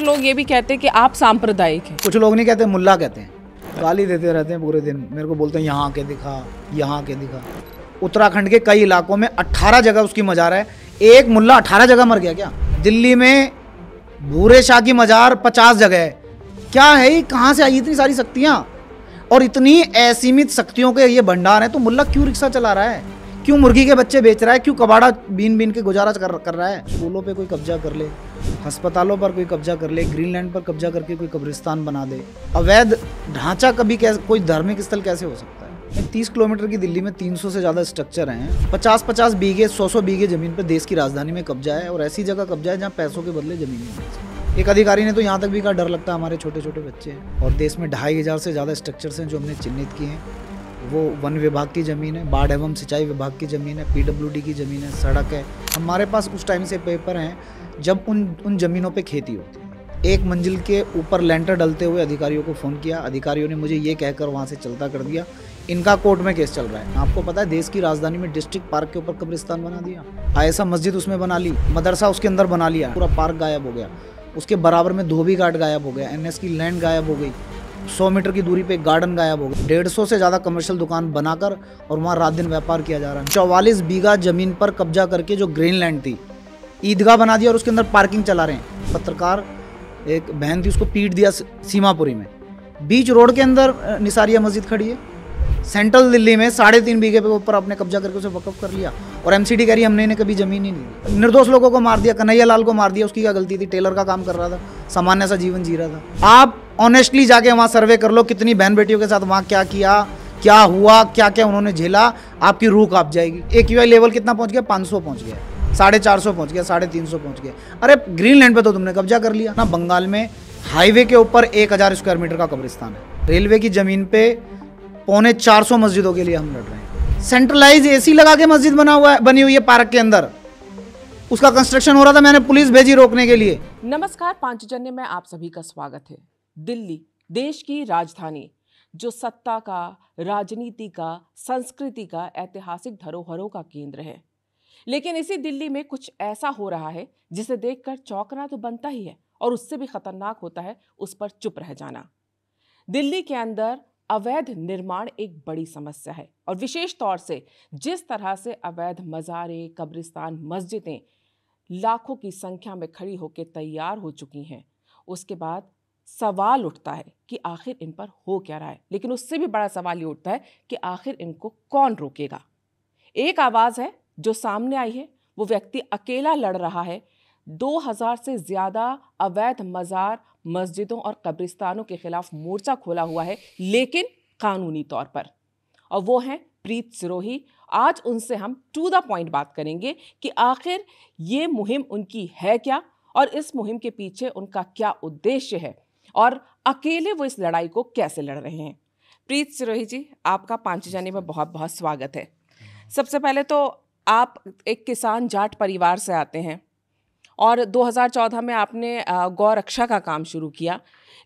लोग ये भी कहते हैं कि आप सांप्रदायिक हैं। कुछ लोग नहीं कहते, मुल्ला कहते हैं। गाली देते रहते हैं पूरे दिन, मेरे को बोलते हैं यहाँ के दिखा, यहाँ के दिखा। उत्तराखंड के कई इलाकों में 18 जगह उसकी मजार है। एक मुल्ला 18 जगह मर गया क्या? दिल्ली में भूरे शाह की मजार 50 जगह है। क्या है ये? कहाँ से आई इतनी सारी शक्तियाँ और इतनी असीमित शक्तियों के ये भंडार हैं? तो मुल्ला क्यों रिक्शा चला रहा है? क्यों मुर्गी के बच्चे बेच रहा है? क्यों कबाड़ा बीन बीन के गुजारा कर रहा है? स्कूलों पे कोई कब्जा कर ले, अस्पतालों पर कोई कब्जा कर ले, ग्रीनलैंड पर कब्जा करके कोई कब्रिस्तान बना दे। अवैध ढांचा कभी कैसे कोई धार्मिक स्थल कैसे हो सकता है? 30 किलोमीटर की दिल्ली में 300 से ज़्यादा स्ट्रक्चर हैं। 50-50 बीघे 100-100 बीघे ज़मीन पर देश की राजधानी में कब्जा है और ऐसी जगह कब्जा है जहाँ पैसों के बदले ज़मीन नहीं। एक अधिकारी ने तो यहाँ तक भी कहा डर लगता है, हमारे छोटे छोटे बच्चे हैं। और देश में 2500 से ज़्यादा स्ट्रक्चर्स हैं जो हमने चिन्हित किए हैं। वो वन विभाग की ज़मीन है, बाढ़ एवं सिंचाई विभाग की ज़मीन है, PWD की ज़मीन है, सड़क है। हमारे पास उस टाइम से पेपर हैं जब उन ज़मीनों पे खेती होती है। एक मंजिल के ऊपर लेंटर डलते हुए अधिकारियों को फ़ोन किया, अधिकारियों ने मुझे ये कहकर वहाँ से चलता कर दिया, इनका कोर्ट में केस चल रहा है। आपको पता है देश की राजधानी में डिस्ट्रिक्ट पार्क के ऊपर कब्रिस्तान बना दिया, आयशा मस्जिद उसमें बना ली, मदरसा उसके अंदर बना लिया, पूरा पार्क गायब हो गया। उसके बराबर में धोबी घाट गायब हो गया, NS की लैंड गायब हो गई, 100 मीटर की दूरी पे गार्डन गायब हो गया। 150 से ज़्यादा कमर्शियल दुकान बनाकर और वहाँ रात दिन व्यापार किया जा रहा है। 44 बीघा ज़मीन पर कब्जा करके जो ग्रीनलैंड थी, ईदगाह बना दिया और उसके अंदर पार्किंग चला रहे हैं। पत्रकार एक बहन थी, उसको पीट दिया सीमापुरी में। बीच रोड के अंदर निसारिया मस्जिद खड़ी है। सेंट्रल दिल्ली में 3.5 बीघे पे ऊपर अपने कब्जा करके उसे वक़्फ़ कर लिया और MCD कह रही हमने इन्हें कभी ज़मीन ही नहीं दी। निर्दोष लोगों को मार दिया, कन्हैया लाल को मार दिया। उसकी क्या गलती थी? टेलर का काम कर रहा था, सामान्य सा जीवन जी रहा था। आप ऑनेस्टली जाके वहाँ सर्वे कर लो, कितनी बहन बेटियों के साथ वहाँ क्या किया, क्या हुआ, क्या क्या उन्होंने झेला, आपकी रूह कांप जाएगी। AQI लेवल कितना पहुँच गया? 500 पहुँच गया, 450 पहुँच गया, 350 पहुँच गया। अरे ग्रीनलैंड पे तो तुमने कब्जा कर लिया ना। बंगाल में हाईवे के ऊपर 1000 स्क्वायर मीटर का कब्रिस्तान है। रेलवे की ज़मीन पे 450 मस्जिदों के लिए हम लड़ रहे हैं। सेंट्रलाइज AC लगा के मस्जिद बनी हुई है पार्क के अंदर, उसका कंस्ट्रक्शन हो रहा था, मैंने पुलिस भेजी रोकने के लिए। नमस्कार, पांचजन्य में आप सभी का स्वागत है। दिल्ली देश की राजधानी, जो सत्ता का, राजनीति का, संस्कृति का, ऐतिहासिक धरोहरों का केंद्र है। लेकिन इसी दिल्ली में कुछ ऐसा हो रहा है जिसे देखकर चौंकना तो बनता ही है और उससे भी खतरनाक होता है उस पर चुप रह जाना। दिल्ली के अंदर अवैध निर्माण एक बड़ी समस्या है और विशेष तौर से जिस तरह से अवैध मज़ारें, कब्रिस्तान, मस्जिदें लाखों की संख्या में खड़ी होकर तैयार हो चुकी हैं, उसके बाद सवाल उठता है कि आखिर इन पर हो क्या रहा है। लेकिन उससे भी बड़ा सवाल ये उठता है कि आखिर इनको कौन रोकेगा। एक आवाज़ है जो सामने आई है, वो व्यक्ति अकेला लड़ रहा है। 2000 से ज़्यादा अवैध मज़ार, मस्जिदों और कब्रिस्तानों के खिलाफ मोर्चा खोला हुआ है, लेकिन कानूनी तौर पर। और वो हैं प्रीत सिरोही। आज उनसे हम टू द पॉइंट बात करेंगे कि आखिर ये मुहिम उनकी है क्या और इस मुहिम के पीछे उनका क्या उद्देश्य है और अकेले वो इस लड़ाई को कैसे लड़ रहे हैं। प्रीत सिरोही जी, आपका पांचजन्य में बहुत बहुत स्वागत है। सबसे पहले तो आप एक किसान जाट परिवार से आते हैं और 2014 में आपने गौ रक्षा का काम शुरू किया,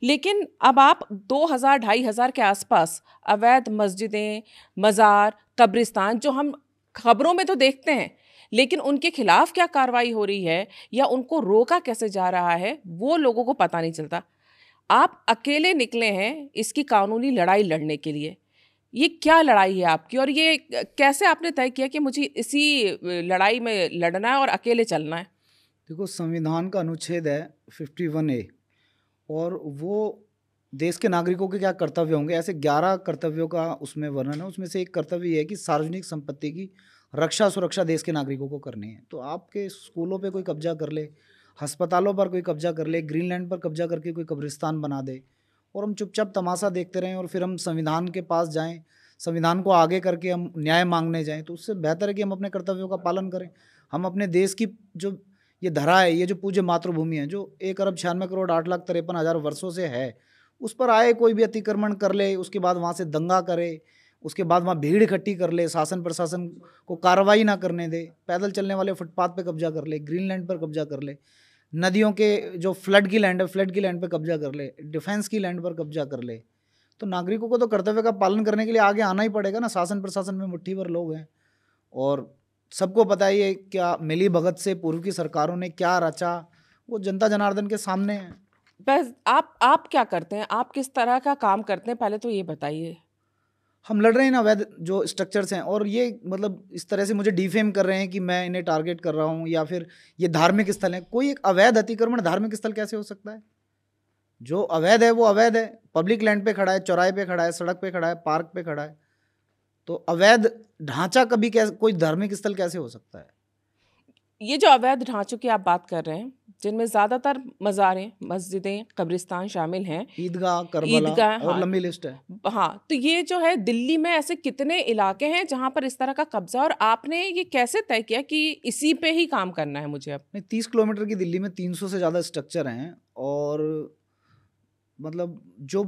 लेकिन अब आप 2000-2500 के आसपास अवैध मस्जिदें, मज़ार, कब्रिस्तान जो हम खबरों में तो देखते हैं, लेकिन उनके खिलाफ क्या कार्रवाई हो रही है या उनको रोका कैसे जा रहा है वो लोगों को पता नहीं चलता। आप अकेले निकले हैं इसकी कानूनी लड़ाई लड़ने के लिए। ये क्या लड़ाई है आपकी और ये कैसे आपने तय किया कि मुझे इसी लड़ाई में लड़ना है और अकेले चलना है? देखो, संविधान का अनुच्छेद है 51A और वो देश के नागरिकों के क्या कर्तव्य होंगे, ऐसे 11 कर्तव्यों का उसमें वर्णन है। उसमें से एक कर्तव्य ये है कि सार्वजनिक संपत्ति की रक्षा सुरक्षा देश के नागरिकों को करनी है। तो आपके स्कूलों पे कोई कब्जा कर ले, अस्पतालों पर कोई कब्जा कर ले, ग्रीनलैंड पर कब्जा करके कोई कब्रिस्तान बना दे और हम चुपचाप तमाशा देखते रहें और फिर हम संविधान के पास जाएं, संविधान को आगे करके हम न्याय मांगने जाएं, तो उससे बेहतर है कि हम अपने कर्तव्यों का पालन करें। हम अपने देश की जो ये धरा है, ये जो पूज्य मातृभूमि है, जो 1,96,08,53,000 वर्षों से है, उस पर आए कोई भी अतिक्रमण कर ले, उसके बाद वहाँ से दंगा करे, उसके बाद वहाँ भीड़ इकट्ठी कर ले, शासन प्रशासन को कार्रवाई ना करने दे, पैदल चलने वाले फुटपाथ पे कब्जा कर ले, ग्रीनलैंड पर कब्जा कर ले, नदियों के जो फ्लड की लैंड है, फ्लड की लैंड पर कब्जा कर ले, डिफेंस की लैंड पर कब्जा कर ले, तो नागरिकों को तो कर्तव्य का पालन करने के लिए आगे आना ही पड़ेगा ना। शासन प्रशासन में मुट्ठी भर लोग हैं और सबको पता ही है क्या मिली भगत से पूर्व की सरकारों ने क्या रचा, वो जनता जनार्दन के सामने है। बस आप क्या करते हैं? आप किस तरह का काम करते हैं? पहले तो ये बताइए। हम लड़ रहे हैं ना अवैध जो स्ट्रक्चर्स हैं, और ये मतलब इस तरह से मुझे डिफेम कर रहे हैं कि मैं इन्हें टारगेट कर रहा हूँ या फिर ये धार्मिक स्थल है। कोई एक अवैध अतिक्रमण धार्मिक स्थल कैसे हो सकता है? जो अवैध है वो अवैध है। पब्लिक लैंड पे खड़ा है, चौराहे पे खड़ा है, सड़क पे खड़ा है, पार्क पे खड़ा है, तो अवैध ढांचा कभी कैसे कोई धार्मिक स्थल कैसे हो सकता है? ये जो अवैध ढांचों की आप बात कर रहे हैं, जिनमें ज़्यादातर मज़ारें, मस्जिदें, कब्रिस्तान शामिल हैं, ईदगाह, करबला ईदगाह, और हाँ, लंबी लिस्ट है। हाँ, तो ये जो है दिल्ली में ऐसे कितने इलाके हैं जहाँ पर इस तरह का कब्ज़ा, और आपने ये कैसे तय किया कि इसी पे ही काम करना है मुझे अब? नहीं, 30 किलोमीटर की दिल्ली में 300 से ज़्यादा स्ट्रक्चर हैं, और मतलब जो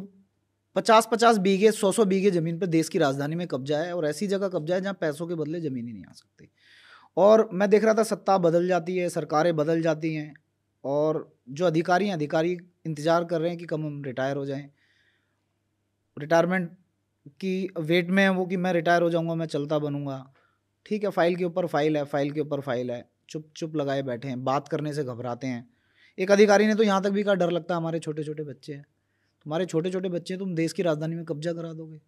50-50 बीघे, 100-100 बीघे ज़मीन पे देश की राजधानी में कब्जा है, और ऐसी जगह कब्जा है जहाँ पैसों के बदले ज़मीन ही नहीं आ सकती। और मैं देख रहा था सत्ता बदल जाती है, सरकारें बदल जाती हैं, और जो अधिकारी इंतज़ार कर रहे हैं कि कब हम रिटायर हो जाएं। रिटायरमेंट की वेट में है वो कि मैं रिटायर हो जाऊंगा, मैं चलता बनूंगा। ठीक है, फाइल के ऊपर फाइल है, फाइल के ऊपर फाइल है, चुप चुप लगाए बैठे हैं, बात करने से घबराते हैं। एक अधिकारी ने तो यहाँ तक भी कहा, डर लगता है, हमारे छोटे छोटे बच्चे हैं, तुम्हारे छोटे छोटे बच्चे हैं, तुम देश की राजधानी में कब्जा करा दोगे।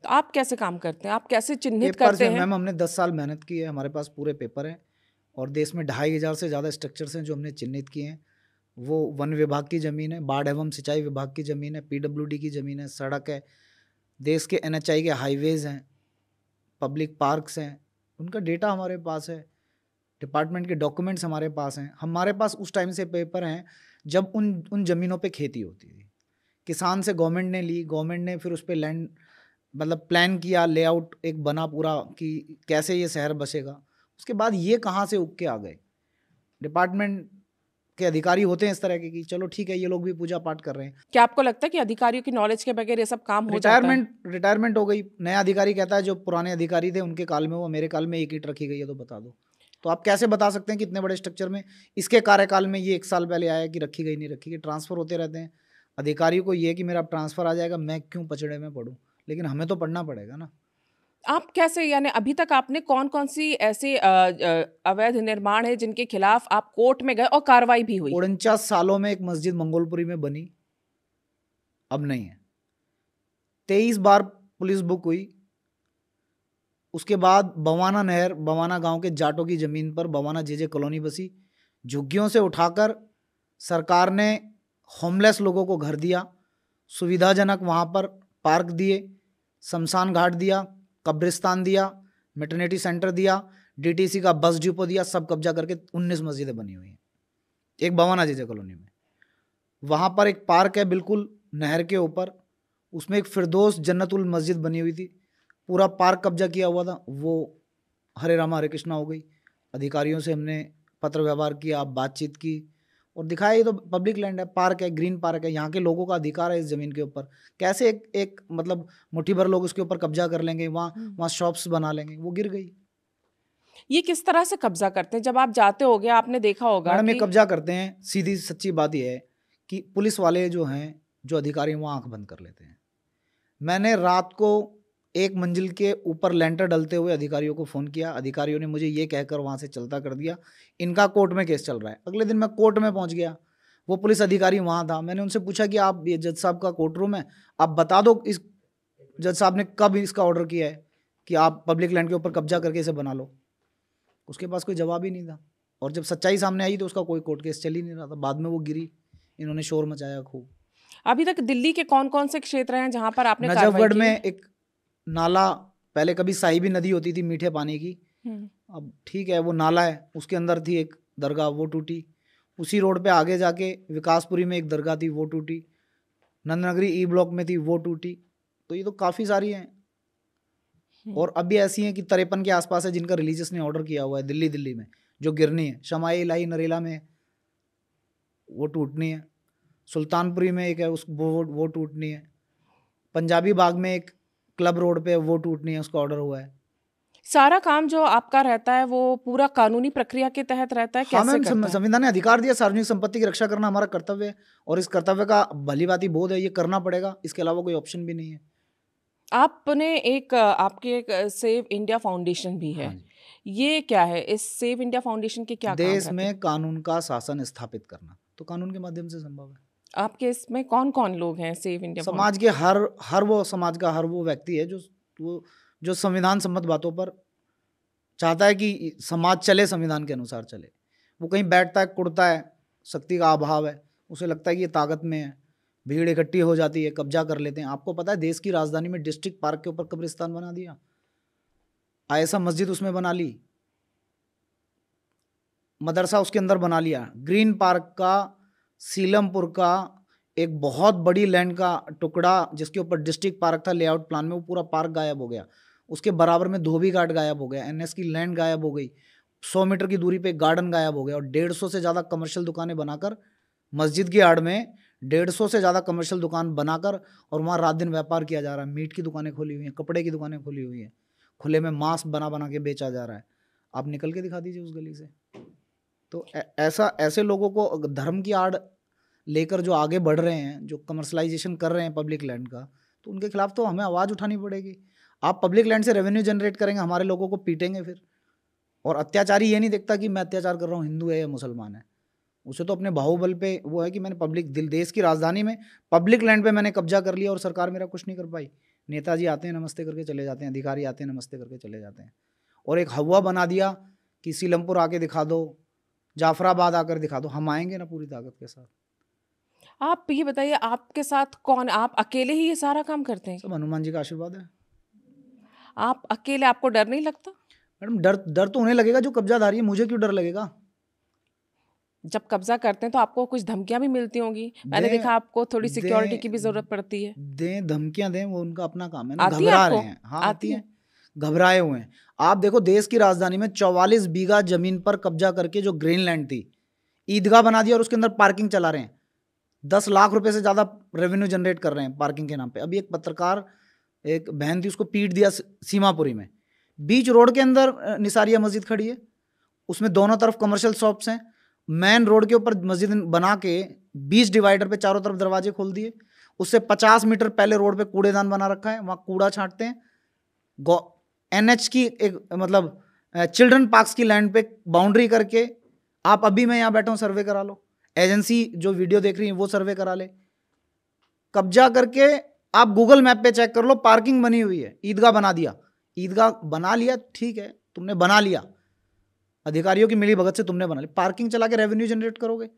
तो आप कैसे काम करते हैं? आप कैसे चिन्हित पेपर करते से हैं? मैम हमने 10 साल मेहनत की है, हमारे पास पूरे पेपर हैं, और देश में 2500 से ज़्यादा स्ट्रक्चर्स हैं जो हमने चिन्हित किए हैं। वो वन विभाग की ज़मीन है, बाढ़ एवं सिंचाई विभाग की ज़मीन है, PWD की ज़मीन है, सड़क है, देश के NHI के हाईवेज़ हैं, पब्लिक पार्क्स हैं, उनका डेटा हमारे पास है, डिपार्टमेंट के डॉक्यूमेंट्स हमारे पास हैं। हमारे पास उस टाइम से पेपर हैं जब उन ज़मीनों पे खेती होती थी, किसान से गवर्नमेंट ने ली, गवर्नमेंट ने फिर उस पर लैंड मतलब प्लान किया, लेआउट एक बना पूरा कि कैसे ये शहर बसेगा। उसके बाद ये कहाँ से उग के आ गए? डिपार्टमेंट के अधिकारी होते हैं इस तरह के कि चलो ठीक है, ये लोग भी पूजा पाठ कर रहे हैं। क्या आपको लगता है कि अधिकारियों की नॉलेज के बगैर ये सब काम हो जाता है? रिटायरमेंट हो गई, नया अधिकारी कहता है जो पुराने अधिकारी थे उनके काल में, वो मेरे काल में एक ईंट रखी गई है तो बता दो। तो आप कैसे बता सकते हैं कि इतने बड़े स्ट्रक्चर में इसके कार्यकाल में ये 1 साल पहले आया कि रखी गई नहीं रखी गई? ट्रांसफ़र होते रहते हैं। अधिकारियों को ये है कि मेरा ट्रांसफ़र आ जाएगा, मैं क्यों पचड़े में पढ़ूँ? लेकिन हमें तो पढ़ना पड़ेगा ना। आप कैसे, यानी अभी तक आपने कौन-कौन सी ऐसे अवैध निर्माण है जिनके खिलाफ आप कोर्ट में गए और कार्रवाई भी हुई? 49 सालों में एक मस्जिद मंगोलपुरी में बनी, अब नहीं है। 23 बार पुलिस बुक हुई। उसके बाद बवाना नहर, बवाना गांव के जाटों की ज़मीन पर बवाना JJ कॉलोनी बसी। झुग्गियों से उठाकर सरकार ने होमलेस लोगों को घर दिया, सुविधाजनक वहाँ पर पार्क दिए, शमशान घाट दिया, कब्रिस्तान दिया, मैटरनिटी सेंटर दिया, DTC का बस डिपो दिया, सब कब्जा करके 19 मस्जिदें बनी हुई हैं एक बवाना JJ कॉलोनी में। वहाँ पर एक पार्क है बिल्कुल नहर के ऊपर, उसमें एक फिरदौस जन्नतुल मस्जिद बनी हुई थी, पूरा पार्क कब्जा किया हुआ था, वो हरे रामा हरे कृष्णा हो गई। अधिकारियों से हमने पत्र व्यवहार किया, बातचीत की, और दिखाया ये तो पब्लिक लैंड है, पार्क है, ग्रीन पार्क है, यहाँ के लोगों का अधिकार है इस ज़मीन के ऊपर। कैसे एक मतलब मुट्ठी भर लोग उसके ऊपर कब्जा कर लेंगे, वहाँ शॉप्स बना लेंगे? वो गिर गई। ये किस तरह से कब्जा करते हैं? जब आप जाते होगे आपने देखा होगा मैडम ये कि कब्जा करते हैं, सीधी सच्ची बात यह है कि पुलिस वाले जो हैं, जो अधिकारी, वहाँ आंख बंद कर लेते हैं। मैंने रात को 1 मंजिल के ऊपर लेंटर डलते हुए अधिकारियों को फ़ोन किया, अधिकारियों ने मुझे ये कहकर वहाँ से चलता कर दिया, इनका कोर्ट में केस चल रहा है। अगले दिन मैं कोर्ट में पहुँच गया, वो पुलिस अधिकारी वहाँ था। मैंने उनसे पूछा कि आप, ये जज साहब का कोर्ट रूम है, आप बता दो इस जज साहब ने कब इसका ऑर्डर किया है कि आप पब्लिक लैंड के ऊपर कब्जा करके इसे बना लो। उसके पास कोई जवाब ही नहीं था, और जब सच्चाई सामने आई तो उसका कोई कोर्ट केस चल ही नहीं रहा था। बाद में वो गिरी, इन्होंने शोर मचाया खूब। अभी तक दिल्ली के कौन-कौन से क्षेत्र हैं जहाँ पर आपने कार्रवाई नजफगढ़ की? में एक नाला, पहले कभी साहिबी नदी होती थी मीठे पानी की, अब ठीक है वो नाला है, उसके अंदर थी एक दरगाह, वो टूटी। उसी रोड पे आगे जाके विकासपुरी में एक दरगाह थी, वो टूटी। नंदनगरी E ब्लॉक में थी, वो टूटी। तो ये तो काफ़ी सारी हैं, और अभी ऐसी हैं कि 53 के आसपास है जिनका रिलीजियस ने ऑर्डर किया हुआ है दिल्ली में, जो गिरनी है। शमाई इलाही नरेला में वो टूटनी है, सुल्तानपुरी में एक है वो टूटनी है, पंजाबी बाग में एक क्लब रोड पे वो टूटनी है, उसका ऑर्डर हुआ है। सारा काम जो आपका रहता है वो पूरा कानूनी प्रक्रिया के तहत रहता है? हाँ कैसे मैम, करते हैं? संविधान ने अधिकार दिया, सार्वजनिक संपत्ति की रक्षा करना हमारा कर्तव्य है, और इस कर्तव्य का भली भांति बोध है, ये करना पड़ेगा, इसके अलावा कोई ऑप्शन भी नहीं है। आपने एक आपकी एक सेव इंडिया फाउंडेशन भी है। हाँ जी। ये क्या है? इस सेव इंडिया फाउंडेशन के क्या काम देश रहते हैं? में कानून का शासन स्थापित करना। तो कानून के माध्यम से संभव है। आपके इसमें कौन कौन लोग हैं सेव इंडिया समाज के हर वो समाज का हर वो व्यक्ति है जो संविधान सम्मत बातों पर चाहता है कि समाज चले, संविधान के अनुसार चले। वो कहीं बैठता है, कुड़ता है, शक्ति का अभाव है, उसे लगता है कि ये ताकत में है, भीड़ इकट्ठी हो जाती है, कब्जा कर लेते हैं। आपको पता है देश की राजधानी में डिस्ट्रिक्ट पार्क के ऊपर कब्रिस्तान बना दिया, आयशा मस्जिद उसमें बना ली, मदरसा उसके अंदर बना लिया। ग्रीन पार्क का सीलमपुर का एक बहुत बड़ी लैंड का टुकड़ा जिसके ऊपर डिस्ट्रिक्ट पार्क था लेआउट प्लान में, वो पूरा पार्क गायब हो गया। उसके बराबर में धोबी घाट गायब हो गया, एनएस की लैंड गायब हो गई, 100 मीटर की दूरी पे गार्डन गायब हो गया, और 150 से ज़्यादा कमर्शियल दुकानें बनाकर मस्जिद की आड़ में 150 से ज़्यादा कमर्शियल दुकान बनाकर और वहाँ रात दिन व्यापार किया जा रहा है। मीट की दुकानें खोली हुई हैं, कपड़े की दुकानें खोली हुई हैं, खुले में मांस बना बना के बेचा जा रहा है। आप निकल के दिखा दीजिए उस गली से। तो ऐसे लोगों को धर्म की आड़ लेकर जो आगे बढ़ रहे हैं, जो कमर्शलाइजेशन कर रहे हैं पब्लिक लैंड का, तो उनके खिलाफ तो हमें आवाज़ उठानी पड़ेगी। आप पब्लिक लैंड से रेवेन्यू जनरेट करेंगे, हमारे लोगों को पीटेंगे फिर। और अत्याचारी ये नहीं देखता कि मैं अत्याचार कर रहा हूँ, हिंदू है या मुसलमान है, उसे तो अपने बाहुबल पे वो है कि मैंने देश की राजधानी में पब्लिक लैंड पे मैंने कब्जा कर लिया और सरकार मेरा कुछ नहीं कर पाई। नेताजी आते हैं, नमस्ते करके चले जाते हैं, अधिकारी आते हैं, नमस्ते करके चले जाते हैं, और एक हवा बना दिया कि सीलमपुर आके दिखा दो, जाफराबाद आकर दिखा दो। हम आएंगे ना पूरी ताकत के साथ। आप ये बताइए, आपके साथ कौन, आप अकेले ही ये सारा काम करते हैं? सब हनुमान जी का आशीर्वाद है। आप अकेले, आपको डर नहीं लगता? मैडम डर तो उन्हें लगेगा जो कब्जाधारी है, मुझे क्यों डर लगेगा? जब कब्जा करते हैं तो आपको कुछ धमकियां भी मिलती होंगी, मैंने देखा आपको थोड़ी सिक्योरिटी की भी जरूरत पड़ती है। दें धमकियां दें, वो उनका अपना काम है ना। आती है घबरा आपको? रहे हैं, हाँ आती है। घबराए हुए हैं। आप देखो देश की राजधानी में 44 बीघा जमीन पर कब्जा करके जो ग्रीनलैंड थी, ईदगाह बना दिया और उसके अंदर पार्किंग चला रहे हैं। 10 लाख रुपए से ज़्यादा रेवेन्यू जनरेट कर रहे हैं पार्किंग के नाम पे। अभी एक पत्रकार, एक बहन थी, उसको पीट दिया सीमापुरी में। बीच रोड के अंदर निसारिया मस्जिद खड़ी है, उसमें दोनों तरफ कमर्शियल शॉप्स हैं। मेन रोड के ऊपर मस्जिद बना के 20 डिवाइडर पे चारों तरफ दरवाजे खोल दिए। उससे 50 मीटर पहले रोड पे कूड़ेदान बना रखा है, वहाँ कूड़ा छांटते हैं। एनएच की एक मतलब चिल्ड्रन पार्क्स की लैंड पे बाउंड्री करके, आप अभी मैं यहाँ बैठा हूँ, सर्वे करा लो, एजेंसी जो वीडियो देख रही है वो सर्वे करा ले। कब्जा करके आप गूगल मैप पे चेक कर लो, पार्किंग बनी हुई है। ईदगाह बना दिया, ईदगाह बना लिया, ठीक है, तुमने बना लिया, अधिकारियों की मिली भगत से तुमने बना लिया, पार्किंग चला के रेवेन्यू जनरेट करोगे।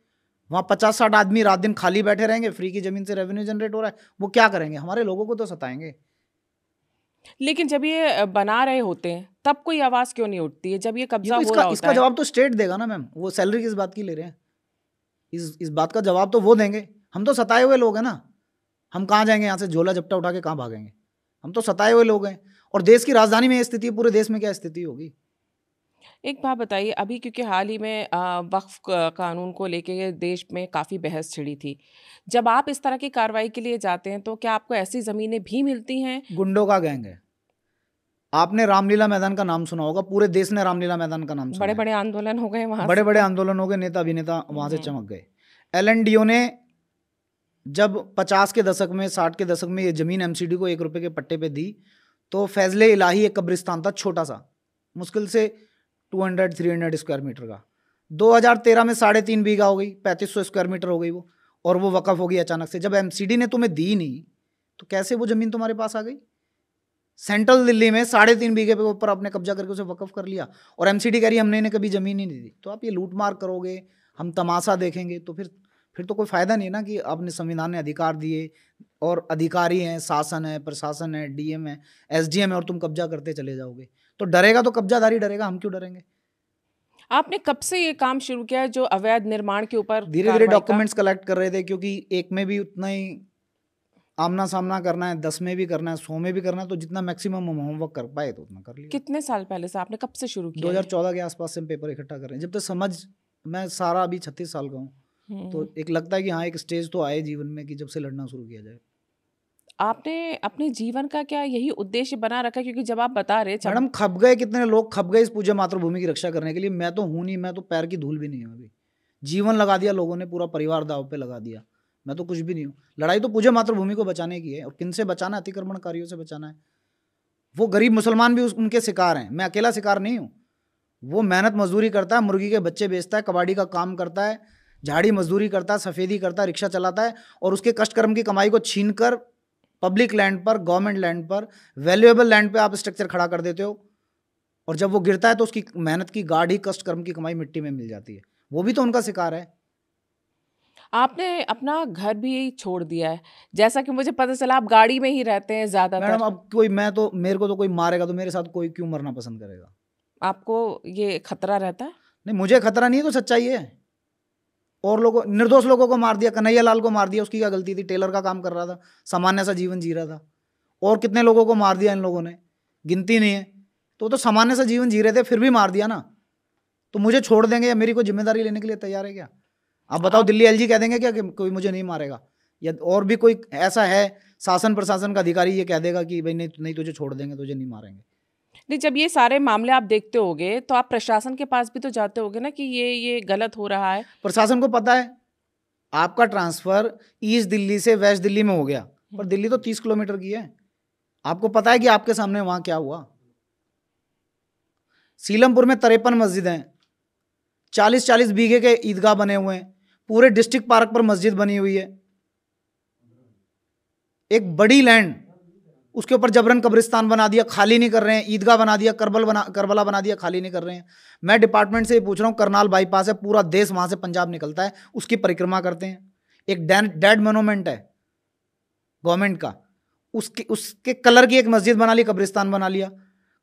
वहाँ 50-60 आदमी रात दिन खाली बैठे रहेंगे, फ्री की जमीन से रेवेन्यू जनरेट हो रहा है, वो क्या करेंगे? हमारे लोगों को तो सताएंगे। लेकिन जब ये बना रहे होते हैं तब कोई आवाज क्यों नहीं उठती है, जब ये कब्जा हो रहा होता इसका जवाब तो स्टेट देगा ना मैम। वो सैलरी किस बात की ले रहे हैं? इस बात का जवाब तो वो देंगे। हम तो सताए हुए लोग हैं ना, हम कहाँ जाएंगे यहाँ से, झोला झपटा उठा के कहाँ भागेंगे? हम तो सताए हुए लोग हैं। और देश की राजधानी में ये स्थिति, पूरे देश में क्या स्थिति होगी? एक बात बताइए, अभी क्योंकि हाल ही में वक्फ कानून को लेके देश में काफ़ी बहस छिड़ी थी, जब आप इस तरह की कार्रवाई के लिए जाते हैं तो क्या आपको ऐसी ज़मीनें भी मिलती हैं? गुंडों का गैंग है। आपने रामलीला मैदान का नाम सुना होगा, पूरे देश ने रामलीला मैदान का नाम सुना बड़े है। बड़े आंदोलन हो गए वहाँ, बड़े बड़े आंदोलन हो गए, नेता अभिनेता वहाँ से चमक गए। LNDO ने जब 50 के दशक में, 60 के दशक में ये जमीन MCD को 1 रुपये के पट्टे पे दी, तो फैजले इलाही एक कब्रिस्तान था, छोटा सा, मुश्किल से 200-300 स्क्वायर मीटर का। 2013 में 3.5 बीघा हो गई, 3500 स्क्वायर मीटर हो गई वो, और वो वक़्फ़ हो गई अचानक से। जब MCD ने तुम्हें दी नहीं, तो कैसे वो ज़मीन तुम्हारे पास आ गई? सेंट्रल दिल्ली में 3.5 बीघे पे ऊपर आपने कब्जा करके उसे वक़्फ़ कर लिया, और MCD कह रही हमने इन्हें कभी ज़मीन ही नहीं दी। तो आप ये लूट मार करोगे, हम तमाशा देखेंगे, तो फिर तो कोई फ़ायदा नहीं है ना कि आपने संविधान ने अधिकार दिए और अधिकारी हैं, शासन है, प्रशासन है, DM है, SDM है, और तुम कब्जा करते चले जाओगे। तो डरेगा तो कब्जाधारी डरेगा, हम क्यों डरेंगे? आपने कब से ये काम शुरू किया है जो अवैध निर्माण के ऊपर? धीरे धीरे डॉक्यूमेंट्स कलेक्ट कर रहे थे, क्योंकि 1 में भी उतना ही आमना सामना करना है, 10 में भी करना है, 100 में भी करना है, तो जितना मैक्सिमम हम होमवर्क कर पाए तो उतना कर लिया। कितने साल पहले से, आपने कब से शुरू किया? 2014 के आसपास से हम पेपर इकट्ठा कर रहे हैं। जब तक समझ, मैं सारा अभी 36 साल का हूँ, तो एक लगता है कि हाँ, एक स्टेज तो आए जीवन में कि जब से लड़ना शुरू किया जाए। आपने अपने जीवन का क्या यही उद्देश्य बना रखा? क्योंकि जब आप बता रहे, मैडम खप गए, कितने लोग खप गए इस पूज्य मातृभूमि की रक्षा करने के लिए। मैं तो हूँ नहीं, मैं तो पैर की धूल भी नहीं हूँ। अभी जीवन लगा दिया लोगों ने, पूरा परिवार दाव पे लगा दिया। मैं तो कुछ भी नहीं हूँ। लड़ाई तो पूज्य मातृभूमि को बचाने की है, और किन से बचाना है? अतिक्रमणकारियों से बचाना है। वो गरीब मुसलमान भी उनके शिकार हैं, मैं अकेला शिकार नहीं हूँ। वो मेहनत मजदूरी करता है, मुर्गी के बच्चे बेचता है, कबाड़ी का काम करता है, झाड़ी मजदूरी करता है, सफ़ेदी करता है, रिक्शा चलाता है और उसके कष्ट कर्म की कमाई को छीनकर पब्लिक लैंड पर, गवर्नमेंट लैंड पर, वैल्यूएबल लैंड पे आप स्ट्रक्चर खड़ा कर देते हो और जब वो गिरता है तो उसकी मेहनत की गाढ़ी कष्ट कर्म की कमाई मिट्टी में मिल जाती है। वो भी तो उनका शिकार है। आपने अपना घर भी छोड़ दिया है, जैसा कि मुझे पता चला आप गाड़ी में ही रहते हैं मैडम ज़्यादातर। अब कोई, मैं तो, मेरे को तो कोई मारेगा तो मेरे साथ कोई क्यों मरना पसंद करेगा? आपको ये खतरा रहता है? नहीं, मुझे खतरा नहीं है, तो सच्चाई है। और लोगों, निर्दोष लोगों को मार दिया, कन्हैया लाल को मार दिया, उसकी क्या गलती थी? टेलर का काम कर रहा था, सामान्य सा जीवन जी रहा था। और कितने लोगों को मार दिया इन लोगों ने, गिनती नहीं है। तो सामान्य सा जीवन जी रहे थे, फिर भी मार दिया ना। तो मुझे छोड़ देंगे या मेरी कोई जिम्मेदारी लेने के लिए तैयार है क्या? आप बताओ, दिल्ली एलजी कह देंगे क्या कि कोई मुझे नहीं मारेगा? या और भी कोई ऐसा है शासन प्रशासन का अधिकारी ये कह देगा कि भाई नहीं नहीं, तुझे छोड़ देंगे, तुझे नहीं मारेंगे? नहीं, जब ये सारे मामले आप देखते होगे तो आप प्रशासन के पास भी तो जाते होगे ना कि ये गलत हो रहा है। प्रशासन को पता है आपका ट्रांसफर ईस्ट दिल्ली से वेस्ट दिल्ली में हो गया, पर दिल्ली तो 30 किलोमीटर की है। आपको पता है कि आपके सामने वहां क्या हुआ। सीलमपुर में 53 मस्जिद हैं, 40-40 बीघे के ईदगाह बने हुए हैं, पूरे डिस्ट्रिक्ट पार्क पर मस्जिद बनी हुई है, एक बड़ी लैंड, उसके ऊपर जबरन कब्रिस्तान बना दिया, खाली नहीं कर रहे हैं, ईदगाह बना दिया, करबला बना दिया, खाली नहीं कर रहे हैं। मैं डिपार्टमेंट से ये पूछ रहा हूँ, करनाल बाईपास है, पूरा देश वहां से पंजाब निकलता है, उसकी परिक्रमा करते हैं। एक डेड मोनूमेंट है गवर्नमेंट का, उसके कलर की एक मस्जिद बना ली, कब्रिस्तान बना लिया।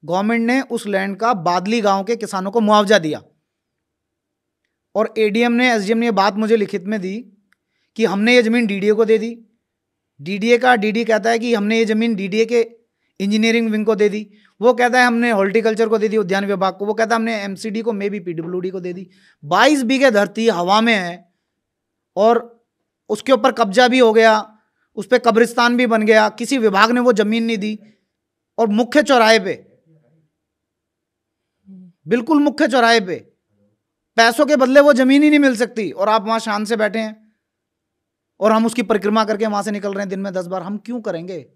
गवर्नमेंट ने उस लैंड का बादली गांव के किसानों को मुआवजा दिया और एडीएम ने, एसडीएम ने ये बात मुझे लिखित में दी कि हमने ये जमीन डीडीए को दे दी। डीडीए कहता है कि हमने ये जमीन डीडीए के इंजीनियरिंग विंग को दे दी, वो कहता है हमने हॉर्टिकल्चर को दे दी, उद्यान विभाग को, वो कहता है हमने एमसीडी को, मे बी पीडब्ल्यूडी को दे दी। 22 बीघे धरती हवा में है और उसके ऊपर कब्जा भी हो गया, उस पर कब्रिस्तान भी बन गया, किसी विभाग ने वो जमीन नहीं दी। और मुख्य चौराहे पे, बिल्कुल मुख्य चौराहे पे, पैसों के बदले वो जमीन ही नहीं मिल सकती और आप वहां शान से बैठे हैं और हम उसकी परिक्रमा करके वहां से निकल रहे हैं दिन में 10 बार। हम क्यों करेंगे?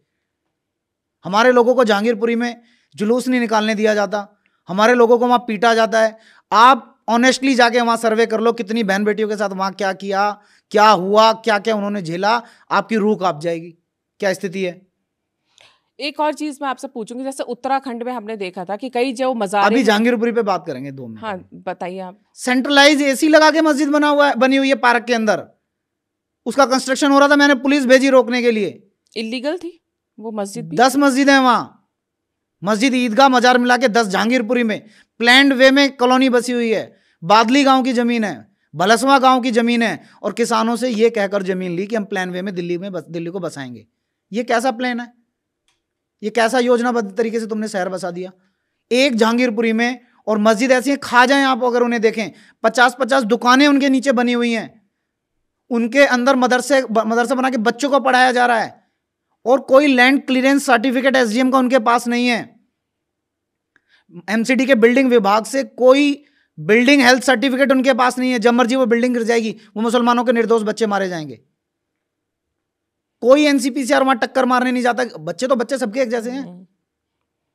हमारे लोगों को जहांगीरपुरी में जुलूस नहीं निकालने दिया जाता, हमारे लोगों को वहां पीटा जाता है। आप ऑनेस्टली जाके वहां सर्वे कर लो, कितनी बहन बेटियों के साथ वहां क्या किया, क्या हुआ, क्या क्या उन्होंने झेला, आपकी रूह कांप जाएगी। क्या स्थिति है। एक और चीज मैं आपसे पूछूंगी, जैसे उत्तराखंड में हमने देखा था कि कई जो मज़ारे, अभी जहांगीरपुरी पे बात करेंगे 2 मिनट। हाँ बताइए आप। सेंट्रलाइज एसी लगा के मस्जिद बनी हुई है पार्क के अंदर, उसका कंस्ट्रक्शन हो रहा था, मैंने पुलिस भेजी रोकने के लिए। इलीगल थी वो मस्जिद भी? 10 मस्जिद है वहां, मस्जिद, ईदगाह, मजार मिला के 10 जहांगीरपुरी में। प्लैंड वे में कॉलोनी बसी हुई है, बादली गांव की जमीन है, भलसवा गांव की जमीन है और किसानों से ये कहकर जमीन ली कि हम प्लान वे में दिल्ली को बसाएंगे। ये कैसा प्लान है? ये कैसा योजनाबद्ध तरीके से तुमने शहर बसा दिया? एक जहांगीरपुरी में, और मस्जिद ऐसी है, खा जाएं आप अगर उन्हें देखें, 50-50 दुकानें उनके नीचे बनी हुई हैं, उनके अंदर मदरसा बना के बच्चों को पढ़ाया जा रहा है और कोई लैंड क्लियरेंस सर्टिफिकेट एसडीएम का उनके पास नहीं है। एमसीडी के बिल्डिंग विभाग से कोई बिल्डिंग हेल्थ सर्टिफिकेट उनके पास नहीं है। जब मर्जी वो बिल्डिंग गिर जाएगी, वो मुसलमानों के निर्दोष बच्चे मारे जाएंगे। कोई एनसीपीसीआर वहां टक्कर मारने नहीं जाता। बच्चे तो बच्चे सबके एक जैसे हैं,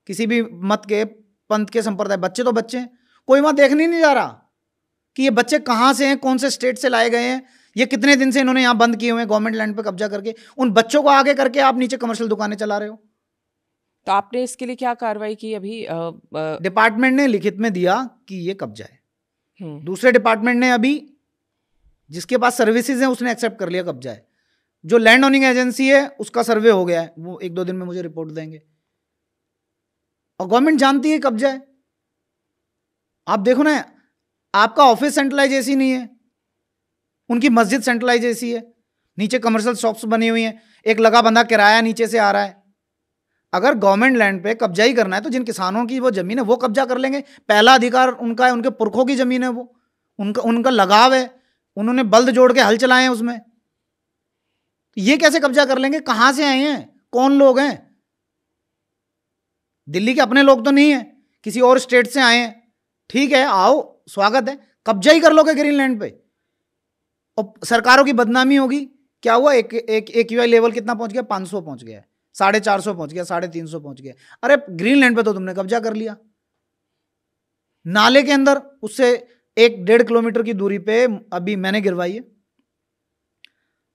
किसी भी मत के, पंथ के, संप्रदाय, बच्चे तो बच्चे हैं। कोई वहां देखने नहीं जा रहा कि ये बच्चे कहां से हैं, कौन से स्टेट से लाए गए हैं, ये कितने दिन से इन्होंने यहां बंद किए हुए हैं गवर्नमेंट लैंड पे कब्जा करके। उन बच्चों को आगे करके आप नीचे कमर्शियल दुकानें चला रहे हो। तो आपने इसके लिए क्या कार्रवाई की? अभी डिपार्टमेंट ने लिखित में दिया कि ये कब्जा है। दूसरे डिपार्टमेंट ने, अभी जिसके पास सर्विसेज हैं, उसने एक्सेप्ट कर लिया कब्जा है। जो लैंड ओनिंग एजेंसी है उसका सर्वे हो गया है, वो 1-2 दिन में मुझे रिपोर्ट देंगे। और गवर्नमेंट जानती है कब्जा है। आप देखो ना, आपका ऑफिस सेंट्रलाइज एसी नहीं है, उनकी मस्जिद सेंट्रलाइज एसी है, नीचे कमर्शियल शॉप्स बनी हुई हैं, एक लगा बंधा किराया नीचे से आ रहा है। अगर गवर्नमेंट लैंड पे कब्जा ही करना है तो जिन किसानों की वो जमीन है वो कब्जा कर लेंगे। पहला अधिकार उनका है, उनके पुरखों की जमीन है, वो उनका लगाव है, उन्होंने बल्द जोड़ के हल चलाए हैं उसमें। ये कैसे कब्जा कर लेंगे? कहां से आए हैं, कौन लोग हैं? दिल्ली के अपने लोग तो नहीं है, किसी और स्टेट से आए हैं। ठीक है, आओ, स्वागत है, कब्जा ही कर लोगे ग्रीन लैंड पे और सरकारों की बदनामी होगी। क्या हुआ? एक एक्यूआई लेवल कितना पहुंच गया? 500 पहुंच गया, 450 पहुंच गया, 350 पहुंच गया। अरे ग्रीन लैंड पे तो तुमने कब्जा कर लिया। नाले के अंदर उससे 1-1.5 किलोमीटर की दूरी पे अभी मैंने गिरवाई है।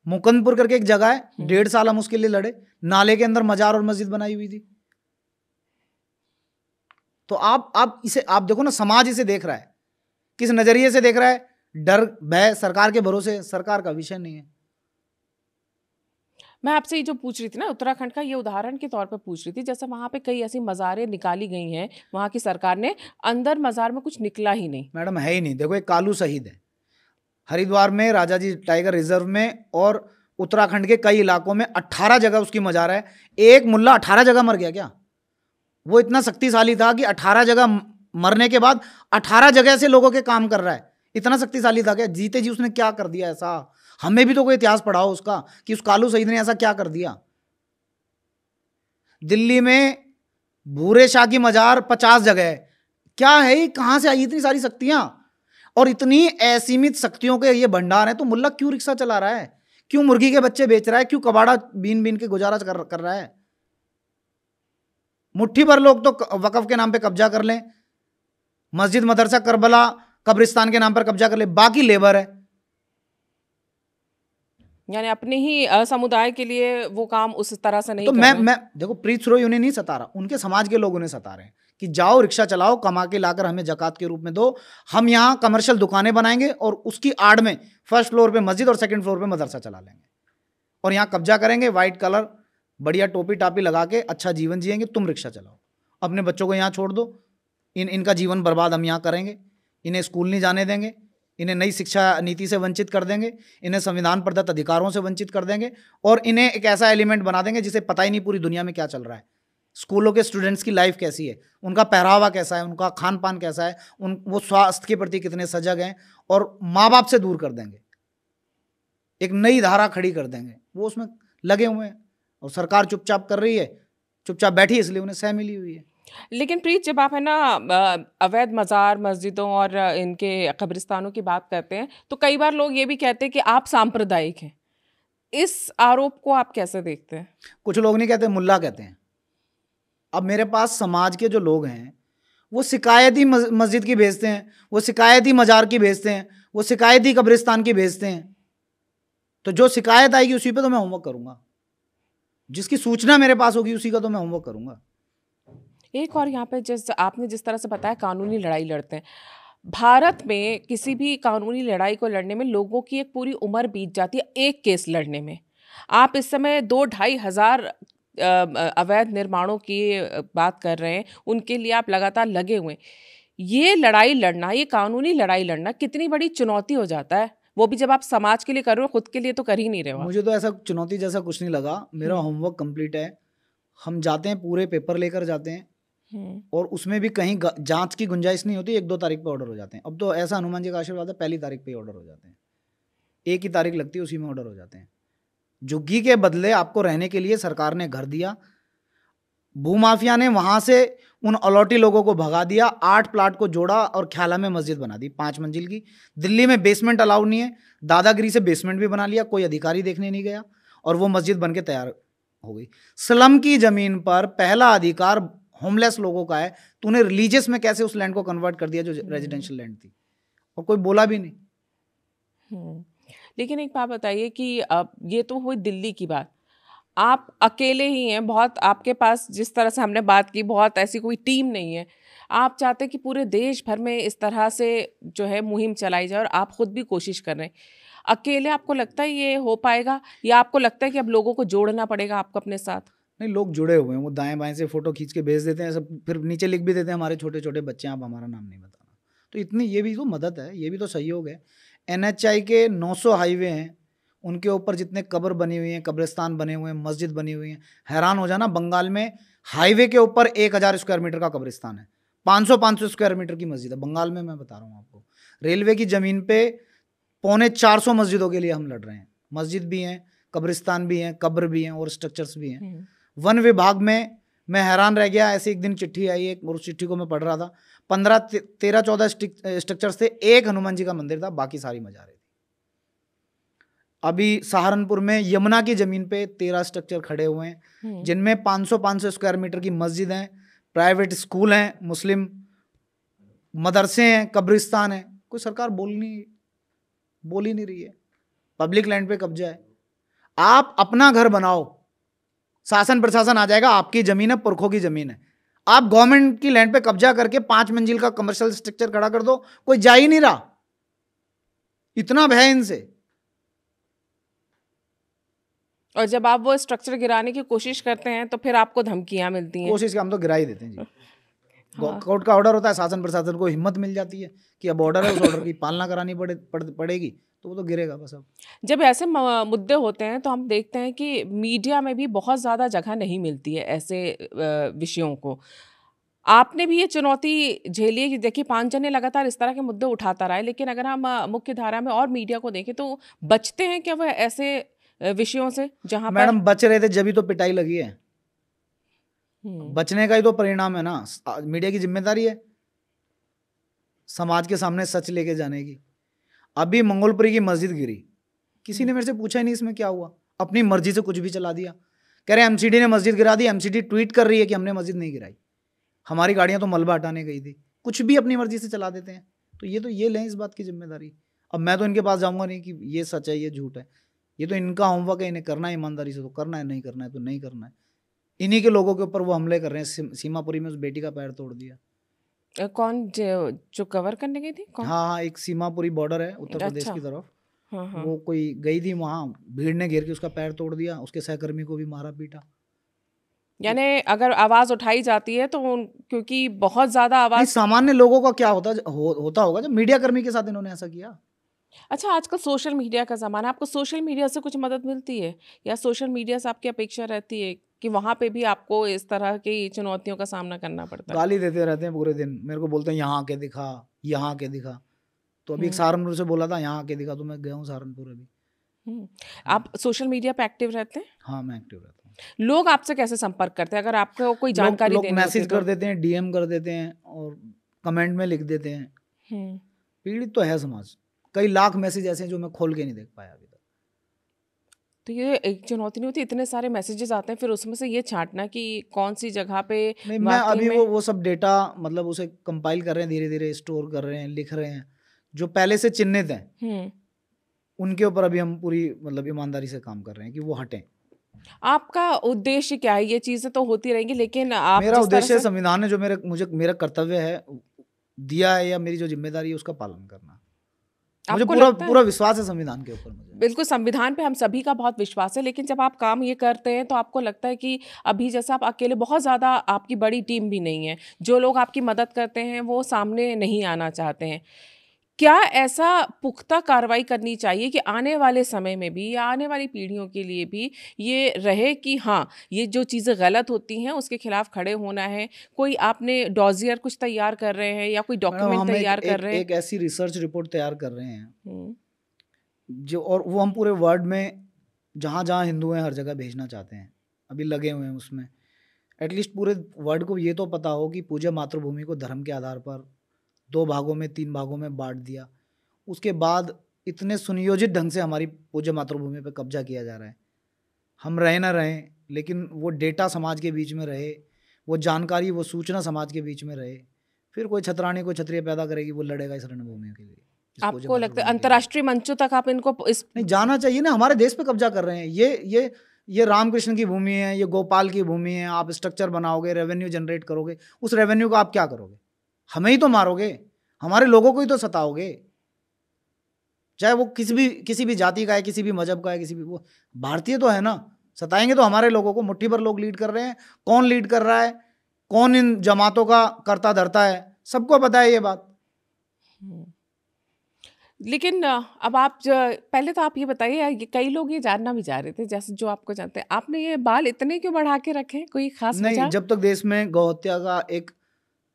मुकंदपुर करके एक जगह है, 1.5 साल हम उसके लिए लड़े। नाले के अंदर मजार और मस्जिद बनाई हुई थी। तो आप इसे आप देखो ना, समाज इसे देख रहा है, किस नजरिए से देख रहा है? डर भय, सरकार के भरोसे। सरकार का विषय नहीं है। मैं आपसे ये जो पूछ रही थी ना, उत्तराखंड का ये उदाहरण के तौर पे पूछ रही थी, जैसे वहाँ पे कई ऐसी मज़ारें निकाली गई हैं, वहाँ की सरकार ने, अंदर मज़ार में कुछ निकला ही नहीं। मैडम है ही नहीं। देखो एक कालू शहीद है हरिद्वार में, राजा जी टाइगर रिजर्व में, और उत्तराखंड के कई इलाकों में 18 जगह उसकी मजार है। एक मुल्ला 18 जगह मर गया क्या? वो इतना शक्तिशाली था कि 18 जगह मरने के बाद 18 जगह से लोगों के काम कर रहा है। इतना शक्तिशाली था क्या? जीते जी उसने क्या कर दिया ऐसा? हमें भी तो कोई इतिहास पढ़ाओ उसका, कि उस कालू शहीद ने ऐसा क्या कर दिया। दिल्ली में भूरे शाह की मजार 50 जगह है। क्या है, कहां से आई इतनी सारी शक्तियां? और इतनी असीमित शक्तियों के ये भंडार है, तो मुल्ला क्यों रिक्शा चला रहा है? क्यों मुर्गी के बच्चे बेच रहा है? क्यों कबाड़ा बीन बीन के गुजारा कर रहा है? मुट्ठी भर लोग तो वकफ के नाम पे कब्जा कर लें, मस्जिद मदरसा करबला कब्रिस्तान के नाम पर कब्जा कर ले, बाकी लेबर है। यानी अपने ही समुदाय के लिए वो काम उस तरह से नहीं तो कर रहे हैं। मैं देखो, प्रीत सुरोई उन्हें नहीं सता रहा, उनके समाज के लोग उन्हें सता रहे हैं कि जाओ रिक्शा चलाओ, कमा के लाकर हमें जकात के रूप में दो, हम यहाँ कमर्शियल दुकानें बनाएंगे और उसकी आड़ में फर्स्ट फ्लोर पे मस्जिद और सेकंड फ्लोर पे मदरसा चला लेंगे और यहाँ कब्जा करेंगे, वाइट कलर बढ़िया टोपी टापी लगा के अच्छा जीवन जिएंगे। तुम रिक्शा चलाओ, अपने बच्चों को यहाँ छोड़ दो, इनका जीवन बर्बाद हम यहाँ करेंगे, इन्हें स्कूल नहीं जाने देंगे, इन्हें नई शिक्षा नीति से वंचित कर देंगे, इन्हें संविधान प्रदत्त अधिकारों से वंचित कर देंगे और इन्हें एक ऐसा एलिमेंट बना देंगे जिसे पता ही नहीं पूरी दुनिया में क्या चल रहा है। स्कूलों के स्टूडेंट्स की लाइफ कैसी है, उनका पहरावा कैसा है, उनका खान पान कैसा है, वो स्वास्थ्य के प्रति कितने सजग हैं, और माँ बाप से दूर कर देंगे, एक नई धारा खड़ी कर देंगे। वो उसमें लगे हुए हैं और सरकार चुपचाप कर रही है, चुपचाप बैठी, इसलिए उन्हें सह मिली हुई है। लेकिन प्रीत, जब आप है ना अवैध मज़ार, मस्जिदों और इनके कब्रिस्तानों की बात करते हैं, तो कई बार लोग ये भी कहते हैं कि आप सांप्रदायिक हैं। इस आरोप को आप कैसे देखते हैं? कुछ लोग नहीं कहते, मुल्ला कहते हैं। अब मेरे पास समाज के जो लोग हैं वो शिकायत ही मस्जिद की भेजते हैं, वो शिकायत ही मजार की भेजते हैं, वो शिकायत ही कब्रिस्तान की भेजते हैं। तो जो शिकायत आएगी उसी पे तो मैं होमवर्क करूंगा, जिसकी सूचना मेरे पास होगी उसी का तो मैं होमवर्क करूंगा। एक और यहाँ पे जिस तरह से बताया, कानूनी लड़ाई लड़ते हैं। भारत में किसी भी कानूनी लड़ाई को लड़ने में लोगों की एक पूरी उम्र बीत जाती है एक केस लड़ने में। आप इस समय 2-2.5 हज़ार अवैध निर्माणों की बात कर रहे हैं, उनके लिए आप लगातार लगे हुए हैं। ये लड़ाई लड़ना, ये कानूनी लड़ाई लड़ना कितनी बड़ी चुनौती हो जाता है, वो भी जब आप समाज के लिए कर रहे हो, खुद के लिए तो कर ही नहीं रहे हो। मुझे तो ऐसा चुनौती जैसा कुछ नहीं लगा, मेरा होमवर्क कंप्लीट है। हम जाते हैं, पूरे पेपर लेकर जाते हैं और उसमें भी कहीं जांच की गुंजाइश नहीं होती, 1-2 तारीख पे ऑर्डर हो जाते हैं। अब तो ऐसा हनुमान जी का आशीर्वाद है, पहली तारीख पे ऑर्डर हो जाते हैं, एक ही तारीख लगती है, उसी में ऑर्डर हो जाते हैं। झुग्गी के बदले आपको रहने के लिए सरकार ने घर दिया, भूमाफिया ने वहां से उन अलॉटी लोगों को भगा दिया, 8 प्लाट को जोड़ा और ख्याला में मस्जिद बना दी 5 मंजिल की। दिल्ली में बेसमेंट अलाउड नहीं है, दादागिरी से बेसमेंट भी बना लिया, कोई अधिकारी देखने नहीं गया और वो मस्जिद बन के तैयार हो गई। स्लम की जमीन पर पहला अधिकार होमलेस लोगों का है, तूने रिलीजियस में कैसे उस लैंड को कन्वर्ट कर दिया जो रेजिडेंशियल लैंड थी, और कोई बोला भी नहीं। लेकिन एक बात बताइए कि अब ये तो हुई दिल्ली की बात, आप अकेले ही हैं, बहुत आपके पास, जिस तरह से हमने बात की, बहुत ऐसी कोई टीम नहीं है। आप चाहते हैं कि पूरे देश भर में इस तरह से जो है मुहिम चलाई जाए और आप खुद भी कोशिश कर रहे हैं। अकेले आपको लगता है ये हो पाएगा, या आपको लगता है कि अब लोगों को जोड़ना पड़ेगा आपको अपने साथ? नहीं, लोग जुड़े हुए हैं, वो दाएं बाएं से फोटो खींच के भेज देते हैं सब, फिर नीचे लिख भी देते हैं हमारे छोटे छोटे बच्चे, आप हमारा नाम नहीं बताना। तो इतनी, ये भी तो मदद है, ये भी तो सहयोग है। NHI के 900 हाईवे हैं, उनके ऊपर जितने कब्र बनी हुई हैं, कब्रिस्तान बने हुए हैं, मस्जिद बनी हुई है, हैरान हो जाना। बंगाल में हाईवे के ऊपर 1000 स्क्वायर मीटर का कब्रिस्तान है, 500 स्क्वायर मीटर की मस्जिद है बंगाल में, मैं बता रहा हूँ आपको। रेलवे की ज़मीन पे 450 मस्जिदों के लिए हम लड़ रहे हैं। मस्जिद भी हैं, कब्रिस्तान भी हैं, कब्र भी हैं और स्ट्रक्चर्स भी हैं। वन विभाग में मैं हैरान रह गया, ऐसे एक दिन चिट्ठी आई है और उस चिट्ठी को मैं पढ़ रहा था, 13-14 स्ट्रक्चर्स थे, एक हनुमान जी का मंदिर था, बाकी सारी मजारें थी। अभी सहारनपुर में यमुना की जमीन पे 13 स्ट्रक्चर खड़े हुए हैं, जिनमें 500 स्क्वायर मीटर की मस्जिद हैं, प्राइवेट स्कूल हैं, मुस्लिम मदरसे हैं, कब्रिस्तान है। कोई सरकार बोल ही नहीं रही है। पब्लिक लैंड पे कब्जा है। आप अपना घर बनाओ, शासन प्रशासन आ जाएगा, आपकी जमीन है, पुरखों की जमीन है। आप गवर्नमेंट की लैंड पे कब्जा करके 5 मंजिल का कमर्शियल स्ट्रक्चर खड़ा कर दो, कोई जा ही नहीं रहा। इतना भय इनसे। और जब आप वो स्ट्रक्चर गिराने की कोशिश करते हैं तो फिर आपको धमकियां मिलती हैं। कोशिश हम तो गिरा ही देते हैं जी। हाँ। कोर्ट का ऑर्डर होता है, शासन प्रशासन को हिम्मत मिल जाती है कि अब ऑर्डर है, उस ऑर्डर की पालना करानी पड़ेगी, तो वो तो गिरेगा बस। अब जब ऐसे मुद्दे होते हैं तो हम देखते हैं कि मीडिया में भी बहुत ज़्यादा जगह नहीं मिलती है ऐसे विषयों को। आपने भी ये चुनौती झेली है कि देखिए 5 जने लगातार इस तरह के मुद्दे उठाता रहा है, लेकिन अगर हम मुख्य धारा में और मीडिया को देखें तो बचते हैं क्या वह ऐसे विषयों से जहां पर मैडम बच रहे थे जब ही तो पिटाई लगी है। हम्म, बचने का ही तो परिणाम है ना। मीडिया की जिम्मेदारी है समाज के सामने सच लेके जाने की। अभी मंगोलपुरी की मस्जिद गिरी, किसी ने मेरे से पूछा ही नहीं इसमें क्या हुआ, अपनी मर्जी से कुछ भी चला दिया। कह रहे एमसीडी ने मस्जिद गिरा दी, एमसीडी ट्वीट कर रही है कि हमने मस्जिद नहीं गिराई, हमारी गाड़ियां तो मलबा हटाने गई थी। कुछ भी अपनी मर्जी से चला देते हैं। तो ये लें इस बात की जिम्मेदारी। अब मैं तो इनके पास जाऊंगा नहीं कि ये सच है ये झूठ है, ये तो इनका होमवर्क है, इन्हें करना है ईमानदारी से तो करना है, नहीं करना है तो नहीं करना है। इन्हीं के लोगों के ऊपर वो हमले कर रहे हैं। सीमापुरी में उस बेटी का पैर तोड़ दिया। कौन जो कवर करने गई थी, कौन? हाँ, एक सीमापुरी बॉर्डर है उत्तर प्रदेश अच्छा। की तरफ। हाँ हाँ। वो कोई गई थी वहाँ, भीड़ ने घेर के उसका पैर तोड़ दिया, उसके सहकर्मी को भी मारा पीटा। यानी अगर आवाज उठाई जाती है तो क्योंकि बहुत ज्यादा नहीं, आवाज। सामान्य लोगों का क्या होता होगा जब मीडिया कर्मी के साथ इन्होंने ऐसा किया। अच्छा, आजकल सोशल मीडिया का ज़माना है, आपको सोशल मीडिया से कुछ मदद मिलती है या सोशल मीडिया से आपकी अपेक्षा रहती है कि वहाँ पे भी आपको इस तरह की चुनौतियों का सामना करना पड़ता है? गाली देते रहते हैं पूरे दिन, मेरे को बोलते हैं यहाँ आके दिखा, यहाँ आके दिखा। तो अभी एक सहारनपुर से बोला था यहाँ आके दिखा, तो मैं गया हूँ सहारनपुर अभी। आप सोशल मीडिया पे एक्टिव रहते हैं? हाँ, मैं एक्टिव रहता हूँ। लोग आपसे कैसे संपर्क करते हैं अगर आपको कोई जानकारी लोग देनी होती मैसेज है तो? कर देते हैं, डीएम कर देते हैं और कमेंट में लिख देते हैं। पीड़ित तो है समाज। कई लाख मैसेज ऐसे हैं जो मैं खोल के नहीं देख पाया अभी तक। तो ये एक चुनौती नहीं होती, इतने सारे मैसेजेस आते हैं फिर उसमें से ये छांटना कि कौन सी जगह पे नहीं, मैं अभी वो सब डेटा मतलब उसे कंपाइल कर रहे हैं, धीरे धीरे स्टोर कर रहे हैं, लिख रहे हैं। जो पहले से चिन्हित हैं उनके ऊपर अभी हम पूरी मतलब ईमानदारी से काम कर रहे हैं कि वो हटें। आपका उद्देश्य क्या है? ये चीजें तो होती रहेंगी लेकिन आप मेरा उद्देश्य संविधान ने जो मेरा कर्तव्य है दिया है या मेरी जो जिम्मेदारी है उसका पालन करना। मुझे पूरा विश्वास है संविधान के ऊपर। मुझे बिल्कुल संविधान पे हम सभी का बहुत विश्वास है, लेकिन जब आप काम ये करते हैं तो आपको लगता है कि अभी जैसे आप अकेले, बहुत ज़्यादा आपकी बड़ी टीम भी नहीं है, जो लोग आपकी मदद करते हैं वो सामने नहीं आना चाहते हैं। क्या ऐसा पुख्ता कार्रवाई करनी चाहिए कि आने वाले समय में भी या आने वाली पीढ़ियों के लिए भी ये रहे कि हाँ, ये जो चीज़ें गलत होती हैं उसके खिलाफ खड़े होना है? कोई आपने डॉजियर कुछ तैयार कर रहे हैं या कोई डॉक्यूमेंट तैयार कर रहे हैं? एक ऐसी रिसर्च रिपोर्ट तैयार कर रहे हैं जो, और वो हम पूरे वर्ल्ड में जहाँ जहाँ हिंदू हैं हर जगह भेजना चाहते हैं। अभी लगे हुए हैं उसमें। एटलीस्ट पूरे वर्ल्ड को ये तो पता हो कि पूज्य मातृभूमि को धर्म के आधार पर 2 भागों में 3 भागों में बांट दिया। उसके बाद इतने सुनियोजित ढंग से हमारी पूज्य मातृभूमि पर कब्जा किया जा रहा है। हम रहे ना रहें, लेकिन वो डेटा समाज के बीच में रहे, वो जानकारी, वो सूचना समाज के बीच में रहे। फिर कोई छतरानी कोई क्षत्रिय पैदा करेगी, वो लड़ेगा इस रणभूमि के लिए। आपको लगता है अंतर्राष्ट्रीय मंचों तक आप इनको नहीं जाना चाहिए ना? हमारे देश पे कब्जा कर रहे हैं। ये रामकृष्ण की भूमि है, ये गोपाल की भूमि है। आप स्ट्रक्चर बनाओगे, रेवेन्यू जनरेट करोगे, उस रेवेन्यू का आप क्या करोगे? हमें ही तो मारोगे, हमारे लोगों को ही तो सताओगे। चाहे वो किसी भी जाति का है, किसी भी मजहब का है, किसी भी, वो भारतीय तो है ना। सताएंगे तो हमारे लोगों को। मुट्ठी भर लोग लीड कर रहे हैं। कौन लीड कर रहा है, कौन इन जमातों का करता धरता है, सबको पता है ये बात। लेकिन अब आप पहले तो आप ये बताइए, कई लोग ये जानना भी चाह रहे थे, जैसे जो आपको जानते हैं, आपने ये बाल इतने क्यों बढ़ा के रखे? कोई खास वजह? नहीं, जब तक देश में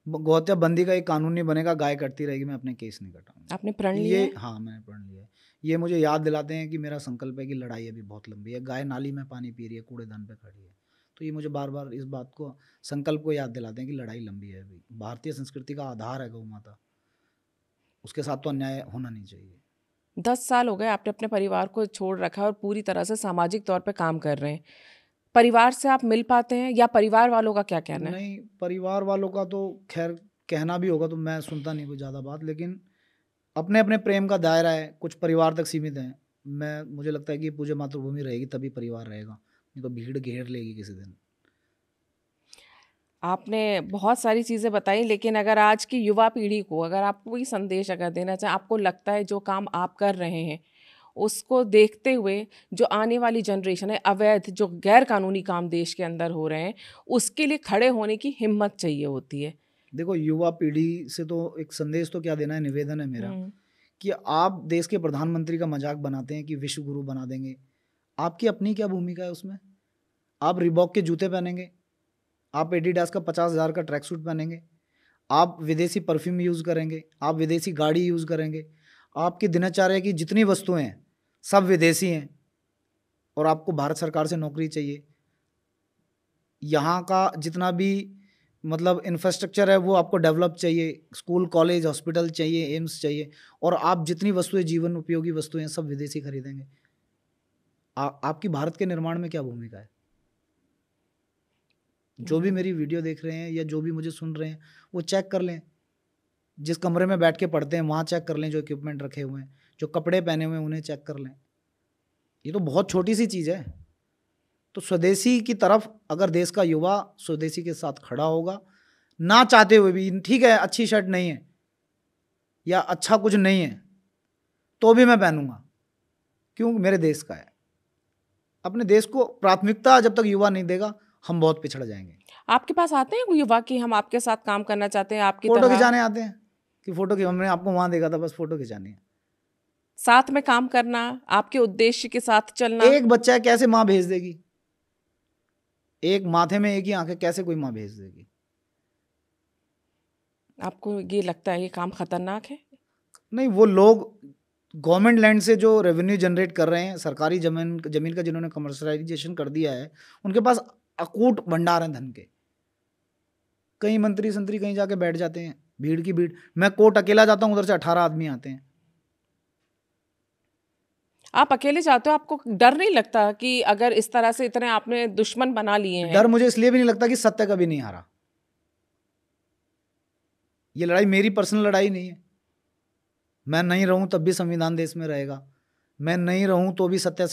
गौहत्या बंदी का एक कानून नहीं बनेगा, गाय कटती रहेगी, मैं अपने केस नहीं कटाऊंगा। आपने प्रण लिया है? हाँ, मैंने प्रण लिया है। ये मुझे याद दिलाते हैं कि मेरा संकल्प है कि लड़ाई अभी बहुत लंबी है। गाय नाली में पानी पी रही है, कूड़ेदान पे खड़ी है। तो ये मुझे बार बार इस बात को, संकल्प को याद दिलाते हैं कि लड़ाई लंबी है अभी। भारतीय संस्कृति का आधार है गौ माता, उसके साथ तो अन्याय होना नहीं चाहिए। 10 साल हो गए आपने अपने परिवार को छोड़ रखा और पूरी तरह से सामाजिक तौर पे काम कर रहे हैं। परिवार से आप मिल पाते हैं या परिवार वालों का क्या कहना है? नहीं, परिवार वालों का तो खैर कहना भी होगा तो मैं सुनता नहीं कोई ज़्यादा बात, लेकिन अपने अपने प्रेम का दायरा है, कुछ परिवार तक सीमित हैं। मुझे लगता है कि पूज्य मातृभूमि रहेगी तभी परिवार रहेगा, नहीं तो भीड़ घेर लेगी किसी दिन। आपने बहुत सारी चीज़ें बताई, लेकिन अगर आज की युवा पीढ़ी को अगर आप कोई संदेश अगर देना चाहें, आपको लगता है जो काम आप कर रहे हैं उसको देखते हुए जो आने वाली जनरेशन है, अवैध जो गैर कानूनी काम देश के अंदर हो रहे हैं, उसके लिए खड़े होने की हिम्मत चाहिए होती है। देखो, युवा पीढ़ी से तो एक संदेश तो क्या देना है, निवेदन है मेरा कि आप देश के प्रधानमंत्री का मजाक बनाते हैं कि विश्व गुरु बना देंगे। आपकी अपनी क्या भूमिका है उसमें? आप रिबॉक के जूते पहनेंगे, आप एडिडास का 50,000 का ट्रैक सूट पहनेंगे, आप विदेशी परफ्यूम यूज़ करेंगे, आप विदेशी गाड़ी यूज़ करेंगे, आपकी दिनचर्या की जितनी वस्तुएं हैं सब विदेशी हैं, और आपको भारत सरकार से नौकरी चाहिए। यहाँ का जितना भी मतलब इंफ्रास्ट्रक्चर है वो आपको डेवलप चाहिए, स्कूल कॉलेज हॉस्पिटल चाहिए, एम्स चाहिए, और आप जितनी वस्तुएं जीवन उपयोगी वस्तुएं सब विदेशी खरीदेंगे। आपकी भारत के निर्माण में क्या भूमिका है? जो भी मेरी वीडियो देख रहे हैं या जो भी मुझे सुन रहे हैं वो चेक कर लें, जिस कमरे में बैठ के पढ़ते हैं वहाँ चेक कर लें, जो इक्विपमेंट रखे हुए हैं, जो कपड़े पहने हुए हैं उन्हें चेक कर लें। ये तो बहुत छोटी सी चीज़ है। तो स्वदेशी की तरफ अगर देश का युवा स्वदेशी के साथ खड़ा होगा, ना चाहते हुए भी, ठीक है अच्छी शर्ट नहीं है या अच्छा कुछ नहीं है तो भी मैं पहनूंगा, क्यों? मेरे देश का है। अपने देश को प्राथमिकता जब तक युवा नहीं देगा हम बहुत पिछड़ जाएंगे। आपके पास आते हैं कोई युवा कि हम आपके साथ काम करना चाहते हैं, आपकी फोटो तरह खिंचाने आते हैं कि फोटो की, हमने आपको वहां देखा था, बस फोटो खिंचानी है, साथ में काम करना, आपके उद्देश्य के साथ चलना। एक बच्चा है, कैसे माँ भेज देगी? एक माथे में एक ही आंखें, कैसे कोई माँ भेज देगी? आपको ये लगता है ये काम खतरनाक है? नहीं, वो लोग गवर्नमेंट लैंड से जो रेवेन्यू जनरेट कर रहे हैं, सरकारी जमीन का जिन्होंने कमर्शलाइजेशन कर दिया है, उनके पास अकूट भंडार है धन के। कई मंत्री संतरी कहीं जाके बैठ जाते हैं, भीड़ की भीड़। मैं कोर्ट अकेला जाता हूँ, उधर से 18 आदमी आते हैं। आप अकेले जाते हो, आपको डर नहीं लगता कि अगर इस तरह से इतने आपने दुश्मन बना लिए हैं? डर मुझे इसलिए भी नहीं लगता कि सत्य कभी नहीं हारा। ये लड़ाई मेरी पर्सनल लड़ाई नहीं है। मैं नहीं रहूं तब भी संविधान देश में रहेगा, मैं नहीं रहूं तो भी सत्य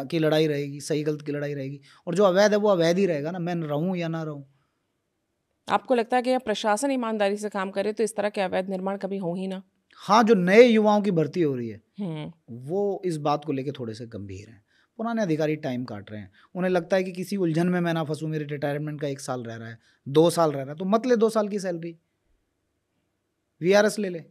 की लड़ाई रहेगी, सही गलत की लड़ाई रहेगी, और जो अवैध है वो अवैध ही रहेगा ना, मैं रहूं या ना रहूं। आपको लगता है कि प्रशासन ईमानदारी से काम करे तो इस तरह के अवैध निर्माण कभी हो ही ना? हाँ, जो नए युवाओं की भर्ती हो रही है वो इस बात को लेकर थोड़े से गंभीर हैं। पुराने अधिकारी टाइम काट रहे हैं, उन्हें लगता है कि किसी उलझन में मैं ना फंसूं, मेरे रिटायरमेंट का 1 साल रह रहा है, 2 साल रह रहा है, तो मत ले 2 साल की सैलरी, VRS ले,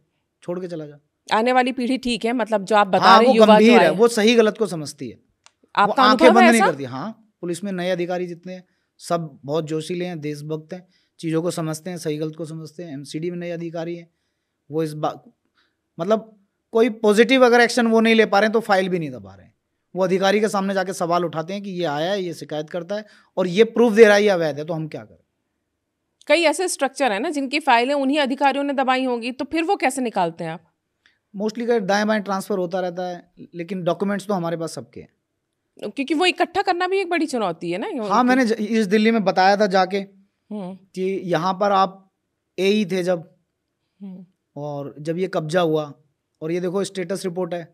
छोड़ के चला जा। आने वाली पीढ़ी ठीक है, मतलब जो आप बता हाँ, रहे वो युवा जो गंभीर है, आए, वो सही गलत को समझती है, वो आपका आंखें अनुभव बंद है नहीं ऐसा? करती। हाँ, पुलिस में नए अधिकारी जितने हैं सब बहुत जोशीले हैं, देशभक्त हैं, चीज़ों को समझते हैं, सही गलत को समझते हैं। MCD में नए अधिकारी हैं, वो इस बात मतलब कोई पॉजिटिव अगर एक्शन वो नहीं ले पा रहे हैं तो फाइल भी नहीं दबा रहे हैं। वो अधिकारी के सामने जाके सवाल उठाते हैं कि ये आया है, ये शिकायत करता है और ये प्रूफ दे रहा है ये अवैध है, तो हम क्या करें? कई ऐसे स्ट्रक्चर है ना जिनकी फाइलें उन्हीं अधिकारियों ने दबाई होंगी, तो फिर वो कैसे निकालते हैं आप? मोस्टली दाएं बाएं ट्रांसफर होता रहता है, लेकिन डॉक्यूमेंट्स तो हमारे पास सबके हैं, क्योंकि वो इकट्ठा करना भी एक बड़ी चुनौती है ना। हाँ, मैंने इस दिल्ली में बताया था जाके कि यहाँ पर आप AE थे जब, और जब ये कब्जा हुआ, और ये देखो स्टेटस रिपोर्ट है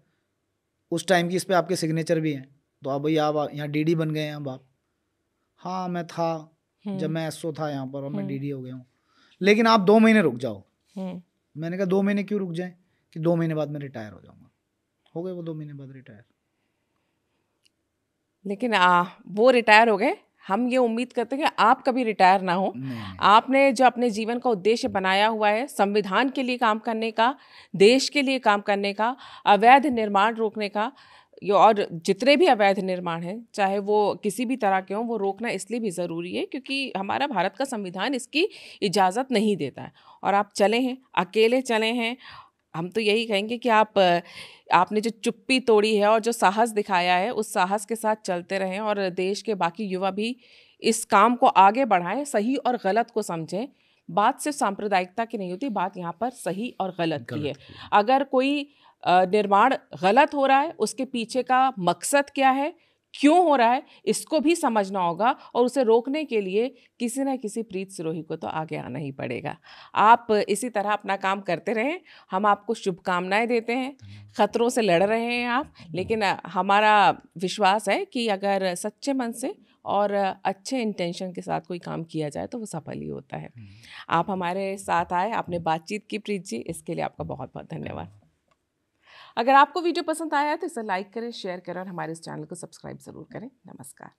उस टाइम की, इस पे आपके सिग्नेचर भी हैं, तो आप भैया आप यहाँ DD बन गए हैं अब आप। हाँ, मैं था जब मैं SO था यहाँ पर, और मैं DD हो गया हूँ, लेकिन आप 2 महीने रुक जाओ। मैंने कहा 2 महीने क्यों रुक जाएं, कि 2 महीने बाद मैं रिटायर हो जाऊँगा। हो गए वो 2 महीने बाद रिटायर। लेकिन वो रिटायर हो गए, हम ये उम्मीद करते हैं कि आप कभी रिटायर ना हो। आपने जो अपने जीवन का उद्देश्य बनाया हुआ है, संविधान के लिए काम करने का, देश के लिए काम करने का, अवैध निर्माण रोकने का, और जितने भी अवैध निर्माण हैं चाहे वो किसी भी तरह के हों, वो रोकना इसलिए भी ज़रूरी है क्योंकि हमारा भारत का संविधान इसकी इजाज़त नहीं देता है। और आप चले हैं, अकेले चले हैं। हम तो यही कहेंगे कि आपने जो चुप्पी तोड़ी है और जो साहस दिखाया है, उस साहस के साथ चलते रहें, और देश के बाकी युवा भी इस काम को आगे बढ़ाएं, सही और गलत को समझें। बात सिर्फ सांप्रदायिकता की नहीं होती, बात यहाँ पर सही और गलत की है। अगर कोई निर्माण गलत हो रहा है, उसके पीछे का मकसद क्या है, क्यों हो रहा है इसको भी समझना होगा, और उसे रोकने के लिए किसी न किसी प्रीत सिरोही को तो आगे आना ही पड़ेगा। आप इसी तरह अपना काम करते रहें, हम आपको शुभकामनाएं देते हैं। खतरों से लड़ रहे हैं आप, लेकिन हमारा विश्वास है कि अगर सच्चे मन से और अच्छे इंटेंशन के साथ कोई काम किया जाए तो वो सफल ही होता है। आप हमारे साथ आए, आपने बातचीत की प्रीत जी, इसके लिए आपका बहुत बहुत धन्यवाद। अगर आपको वीडियो पसंद आया है तो इसे लाइक करें, शेयर करें और हमारे इस चैनल को सब्सक्राइब ज़रूर करें। नमस्कार।